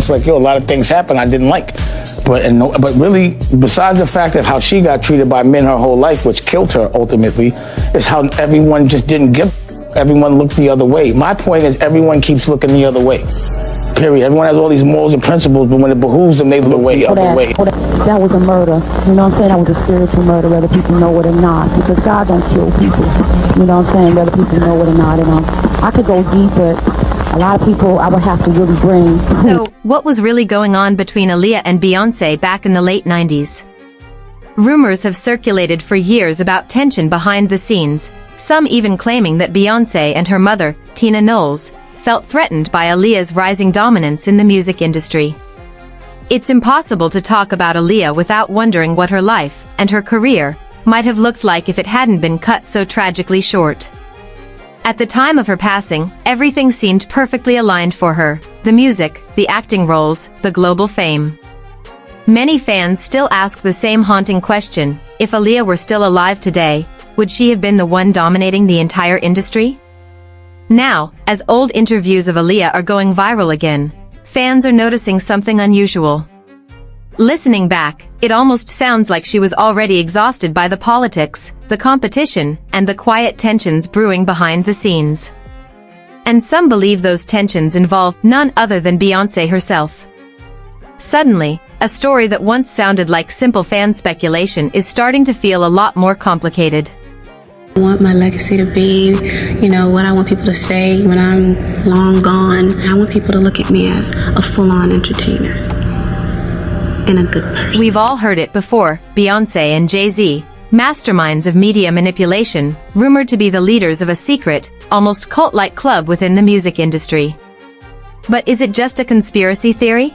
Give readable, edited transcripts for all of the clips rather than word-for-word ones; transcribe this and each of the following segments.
It's like, yo, a lot of things happen I didn't like. But really, besides the fact that how she got treated by men her whole life, which killed her ultimately, is how everyone just didn't give. Everyone looked the other way. My point is everyone keeps looking the other way. Period. Everyone has all these morals and principles, but when it behooves them, they look the other way. That was a murder. You know what I'm saying? That was a spiritual murder, whether people know it or not. Because God don't kill people. You know what I'm saying? Whether people know it or not. And I could go deep, but a lot of people I would have to really bring. So, what was really going on between Aaliyah and Beyoncé back in the late 90s? Rumors have circulated for years about tension behind the scenes, some even claiming that Beyoncé and her mother, Tina Knowles, felt threatened by Aaliyah's rising dominance in the music industry. It's impossible to talk about Aaliyah without wondering what her life and her career might have looked like if it hadn't been cut so tragically short. At the time of her passing, everything seemed perfectly aligned for her: the music, the acting roles, the global fame. Many fans still ask the same haunting question: if Aaliyah were still alive today, would she have been the one dominating the entire industry? Now, as old interviews of Aaliyah are going viral again, fans are noticing something unusual. Listening back, it almost sounds like she was already exhausted by the politics, the competition, and the quiet tensions brewing behind the scenes. And some believe those tensions involve none other than Beyoncé herself. Suddenly, a story that once sounded like simple fan speculation is starting to feel a lot more complicated. I want my legacy to be, what I want people to say when I'm long gone. I want people to look at me as a full-on entertainer and a good person. We've all heard it before: Beyoncé and Jay-Z, masterminds of media manipulation, rumored to be the leaders of a secret, almost cult-like club within the music industry. But is it just a conspiracy theory?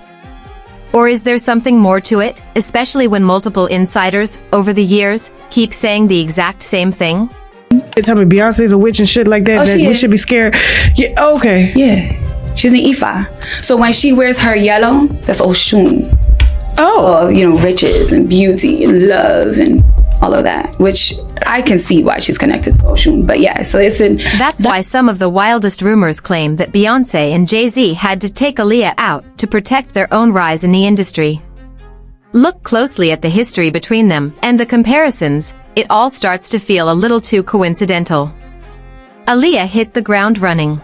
Or is there something more to it, especially when multiple insiders, over the years, keep saying the exact same thing? They tell me Beyonce's a witch and shit like that, that we should be scared. Yeah, okay. Yeah, she's an Ifa. So when she wears her yellow, that's Oshun. Oh. Riches and beauty and love and all of that, which I can see why she's connected to Oshun. But yeah, so That's why some of the wildest rumors claim that Beyoncé and Jay-Z had to take Aaliyah out to protect their own rise in the industry. Look closely at the history between them and the comparisons. It all starts to feel a little too coincidental. Aaliyah hit the ground running.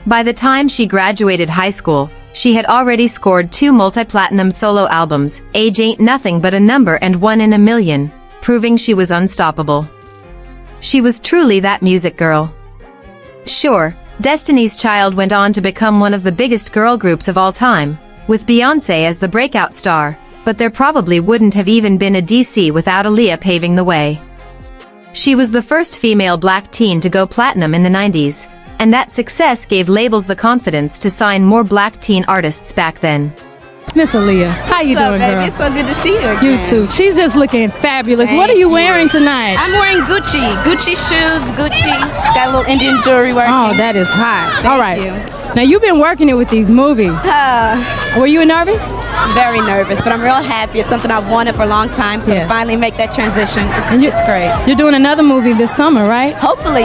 By the time she graduated high school, she had already scored 2 multi-platinum solo albums, Age Ain't Nothing But a Number and One in a Million, proving she was unstoppable. She was truly that music girl. Sure, Destiny's Child went on to become one of the biggest girl groups of all time, with Beyoncé as the breakout star, but there probably wouldn't have even been a DC without Aaliyah paving the way. She was the first female black teen to go platinum in the 90s, and that success gave labels the confidence to sign more black teen artists back then. Miss Aaliyah, how you doing, girl? It's so good to see you again. You too. She's just looking fabulous. Thank what are you you. wearing tonight? I'm wearing Gucci shoes, Gucci. Got a little Indian jewelry working. Oh, that is hot. All right. you. Now, you've been working it with these movies. Were you nervous? Very nervous, but I'm real happy. It's something I've wanted for a long time, so Yes. to finally make that transition, it's great. You're doing another movie this summer, right? Hopefully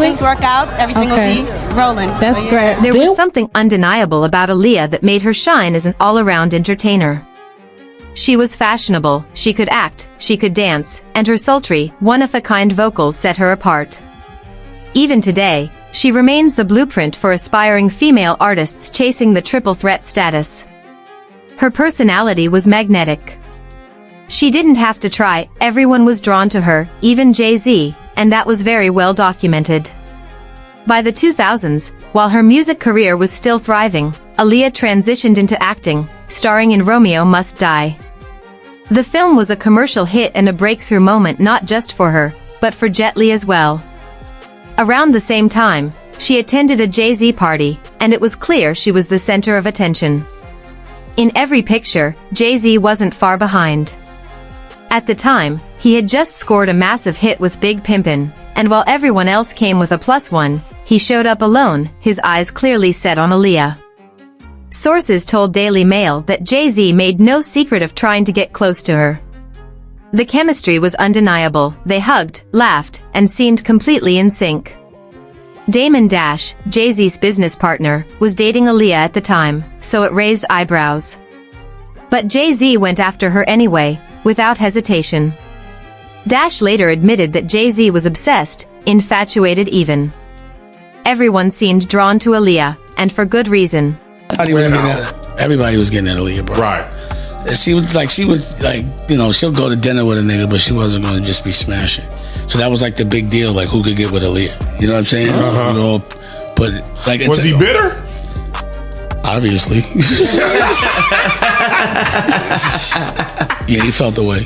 things work out. Everything Okay. will be rolling. That's So, yeah. great. There was something undeniable about Aaliyah that made her shine as an all-around entertainer. She was fashionable, she could act, she could dance, and her sultry, one-of-a-kind vocals set her apart. Even today, she remains the blueprint for aspiring female artists chasing the triple threat status. Her personality was magnetic. She didn't have to try, everyone was drawn to her, even Jay-Z, and that was very well documented. By the 2000s, while her music career was still thriving, Aaliyah transitioned into acting, starring in Romeo Must Die. The film was a commercial hit and a breakthrough moment not just for her, but for Jet Li as well. Around the same time, she attended a Jay-Z party, and it was clear she was the center of attention. In every picture, Jay-Z wasn't far behind. At the time, he had just scored a massive hit with Big Pimpin', and while everyone else came with a +1, he showed up alone, his eyes clearly set on Aaliyah. Sources told Daily Mail that Jay-Z made no secret of trying to get close to her. The chemistry was undeniable, they hugged, laughed, and seemed completely in sync. Damon Dash, Jay-Z's business partner, was dating Aaliyah at the time, so it raised eyebrows. But Jay-Z went after her anyway, without hesitation. Dash later admitted that Jay-Z was obsessed, infatuated even. Everyone seemed drawn to Aaliyah, and for good reason. Everybody was getting at Aaliyah, bro. Right. She was like, she'll go to dinner with a nigga, but she wasn't going to just be smashing. So that was like the big deal, like who could get with Aaliyah. You know what I'm saying? But like, was he bitter? Obviously. Yeah, he felt the way.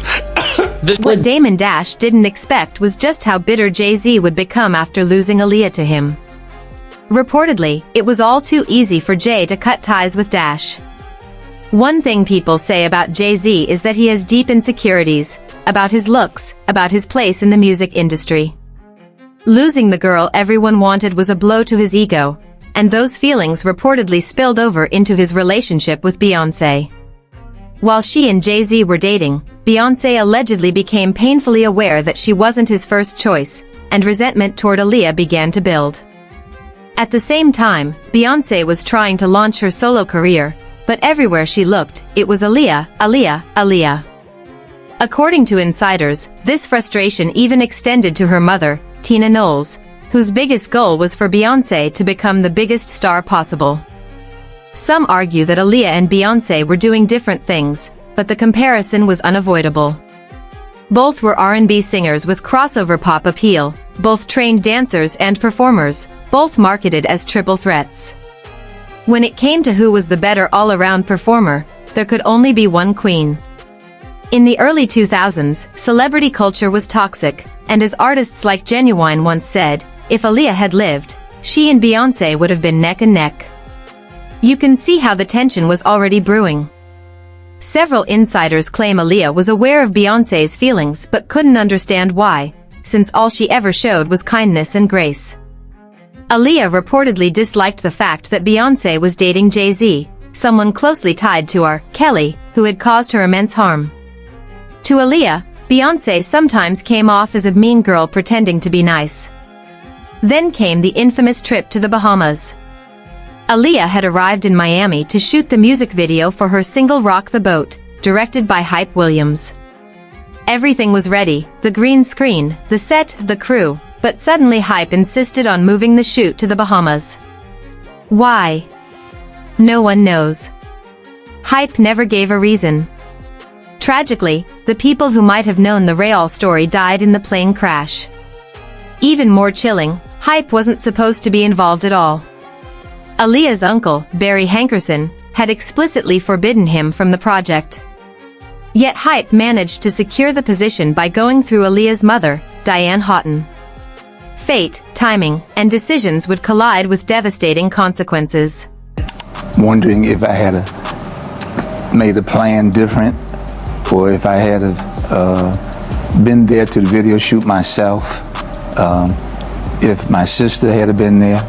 What Damon Dash didn't expect was just how bitter Jay-Z would become after losing Aaliyah to him. Reportedly, it was all too easy for Jay to cut ties with Dash. One thing people say about Jay-Z is that he has deep insecurities, about his looks, about his place in the music industry. Losing the girl everyone wanted was a blow to his ego, and those feelings reportedly spilled over into his relationship with Beyoncé. While she and Jay-Z were dating, Beyoncé allegedly became painfully aware that she wasn't his first choice, and resentment toward Aaliyah began to build. At the same time, Beyoncé was trying to launch her solo career, but everywhere she looked, it was Aaliyah, Aaliyah, Aaliyah. According to insiders, this frustration even extended to her mother, Tina Knowles, whose biggest goal was for Beyoncé to become the biggest star possible. Some argue that Aaliyah and Beyoncé were doing different things, but the comparison was unavoidable. Both were R&B singers with crossover pop appeal, both trained dancers and performers, both marketed as triple threats. When it came to who was the better all-around performer, there could only be one queen. In the early 2000s, celebrity culture was toxic, and as artists like Genuine once said, if Aaliyah had lived, she and Beyoncé would have been neck and neck. You can see how the tension was already brewing. Several insiders claim Aaliyah was aware of Beyoncé's feelings but couldn't understand why, since all she ever showed was kindness and grace. Aaliyah reportedly disliked the fact that Beyoncé was dating Jay-Z, someone closely tied to R. Kelly, who had caused her immense harm. To Aaliyah, Beyoncé sometimes came off as a mean girl pretending to be nice. Then came the infamous trip to the Bahamas. Aaliyah had arrived in Miami to shoot the music video for her single Rock the Boat, directed by Hype Williams. Everything was ready, the green screen, the set, the crew, but suddenly Hype insisted on moving the shoot to the Bahamas. Why? No one knows. Hype never gave a reason. Tragically, the people who might have known the real story died in the plane crash. Even more chilling, Hype wasn't supposed to be involved at all. Aaliyah's uncle, Barry Hankerson, had explicitly forbidden him from the project. Yet Hype managed to secure the position by going through Aaliyah's mother, Diane Houghton. Fate, timing, and decisions would collide with devastating consequences. Wondering if I had made a plan different, or if I had been there to the video shoot myself, if my sister had been there,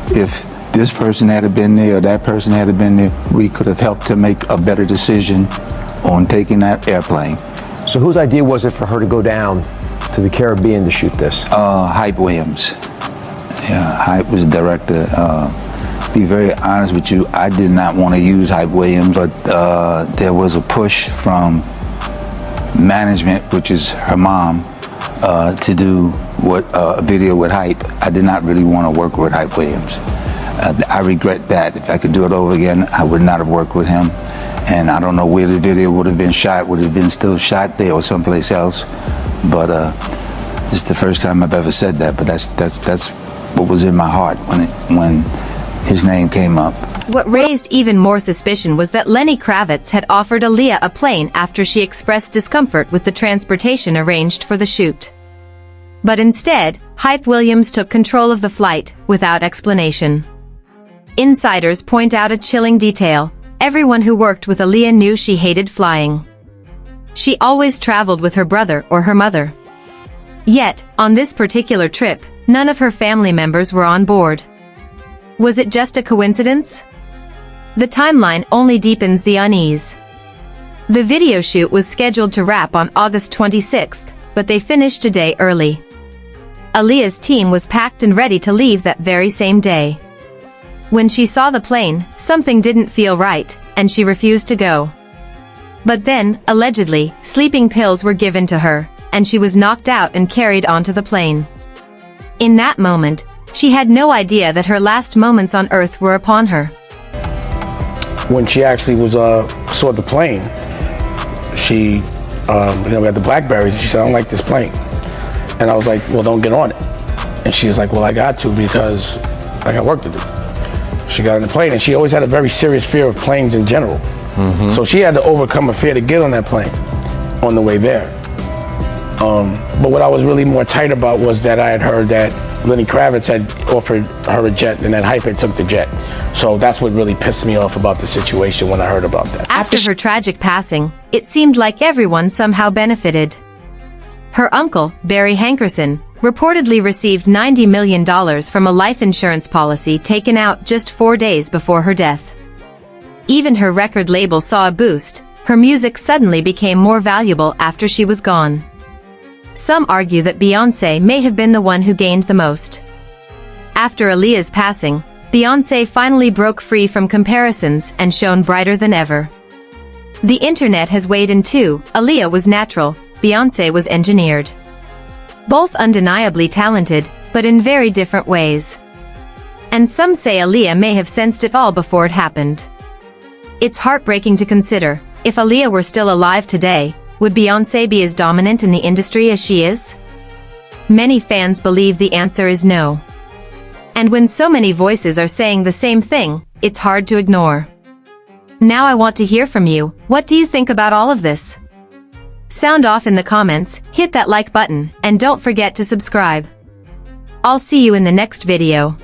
if this person had been there or that person had been there, we could have helped to make a better decision on taking that airplane. So whose idea was it for her to go down to the Caribbean to shoot this? Hype Williams. Yeah, Hype was the director. Be very honest with you, I did not want to use Hype Williams, but there was a push from management, which is her mom, to do a video with Hype. I did not really want to work with Hype Williams. I regret that. If I could do it over again, I would not have worked with him. And I don't know where the video would have been shot. Would it have been still shot there or someplace else? But it's the first time I've ever said that. But that's what was in my heart when his name came up. What raised even more suspicion was that Lenny Kravitz had offered Aaliyah a plane after she expressed discomfort with the transportation arranged for the shoot. But instead, Hype Williams took control of the flight, without explanation. Insiders point out a chilling detail. Everyone who worked with Aaliyah knew she hated flying. She always traveled with her brother or her mother. Yet, on this particular trip, none of her family members were on board. Was it just a coincidence? The timeline only deepens the unease. The video shoot was scheduled to wrap on August 26th, but they finished a day early. Aaliyah's team was packed and ready to leave that very same day. When she saw the plane, something didn't feel right, and she refused to go. But then, allegedly, sleeping pills were given to her, and she was knocked out and carried onto the plane. In that moment, she had no idea that her last moments on Earth were upon her. When she actually saw the plane, she, we had the Blackberries, and she said, "I don't like this plane." And I was like, "Well, don't get on it." And she was like, "Well, I got to because I got work to do." She got on the plane, and she always had a very serious fear of planes in general. So she had to overcome a fear to get on that plane on the way there. But what I was really more tight about was that I had heard that Lenny Kravitz had offered her a jet, and that Hype had took the jet. So that's what really pissed me off about the situation when I heard about that. After her tragic passing, it seemed like everyone somehow benefited. Her uncle, Barry Hankerson, reportedly received $90 million from a life insurance policy taken out just 4 days before her death. Even her record label saw a boost. Her music suddenly became more valuable after she was gone. Some argue that Beyoncé may have been the one who gained the most. After Aaliyah's passing, Beyoncé finally broke free from comparisons and shone brighter than ever. The internet has weighed in too. Aaliyah was natural, Beyoncé was engineered. Both undeniably talented, but in very different ways. And some say Aaliyah may have sensed it all before it happened. It's heartbreaking to consider, if Aaliyah were still alive today, would Beyoncé be as dominant in the industry as she is? Many fans believe the answer is no. And when so many voices are saying the same thing, it's hard to ignore. Now I want to hear from you. What do you think about all of this? Sound off in the comments, hit that like button, and don't forget to subscribe. I'll see you in the next video.